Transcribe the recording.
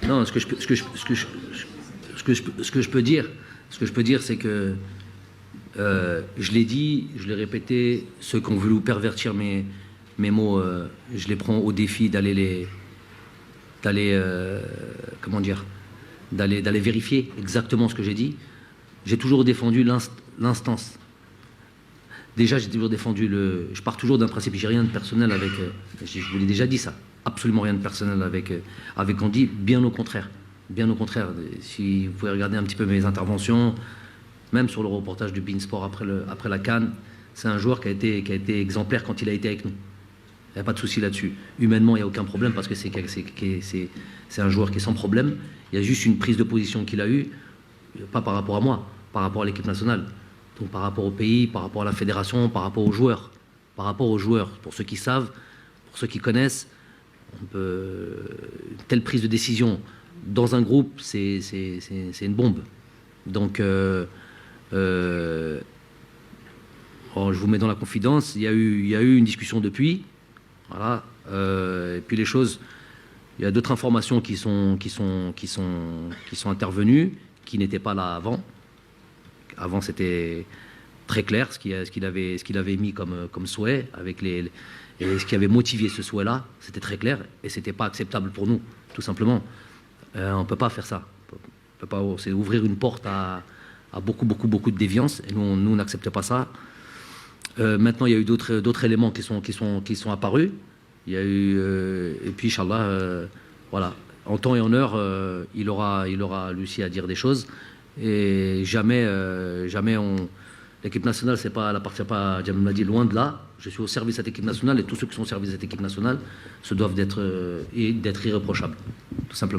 Non, ce que je peux dire, c'est que je l'ai dit, je l'ai répété, ceux qui ont voulu pervertir mes mots, je les prends au défi d'aller vérifier exactement ce que j'ai dit. J'ai toujours défendu l'instance. Déjà, j'ai toujours défendu je pars toujours d'un principe, j'ai rien de personnel avec. Je vous l'ai déjà dit ça. Absolument rien de personnel avec Andy, bien au contraire. Bien au contraire. Si vous pouvez regarder un petit peu mes interventions, même sur le reportage du Beansport après la CAN, c'est un joueur qui a été exemplaire quand il a été avec nous. Il n'y a pas de souci là-dessus. Humainement, il n'y a aucun problème parce que c'est un joueur qui est sans problème. Il y a juste une prise de position qu'il a eue, pas par rapport à moi, par rapport à l'équipe nationale. Donc par rapport au pays, par rapport à la fédération, par rapport aux joueurs. Par rapport aux joueurs, pour ceux qui savent, pour ceux qui connaissent, une telle prise de décision dans un groupe, c'est une bombe. Donc, je vous mets dans la confidence. Il y a eu une discussion depuis. Voilà. Et puis les choses, il y a d'autres informations qui sont intervenues, qui n'étaient pas là avant. Avant, c'était très clair ce qu'il avait mis comme souhait, et ce qui avait motivé ce souhait-là, c'était très clair, et c'était pas acceptable pour nous, tout simplement. On peut pas faire ça. C'est ouvrir une porte à beaucoup de déviance, et nous on n'accepte pas ça. Maintenant, il y a eu d'autres éléments qui sont apparus. Il y a eu, et puis, Inch'Allah, voilà, en temps et en heure, il aura lui aussi à dire des choses. Et jamais l'équipe nationale, elle appartient pas à Djamel Madi, loin de là. Je suis au service de cette équipe nationale et tous ceux qui sont au service de cette équipe nationale se doivent d'être irréprochables, tout simplement.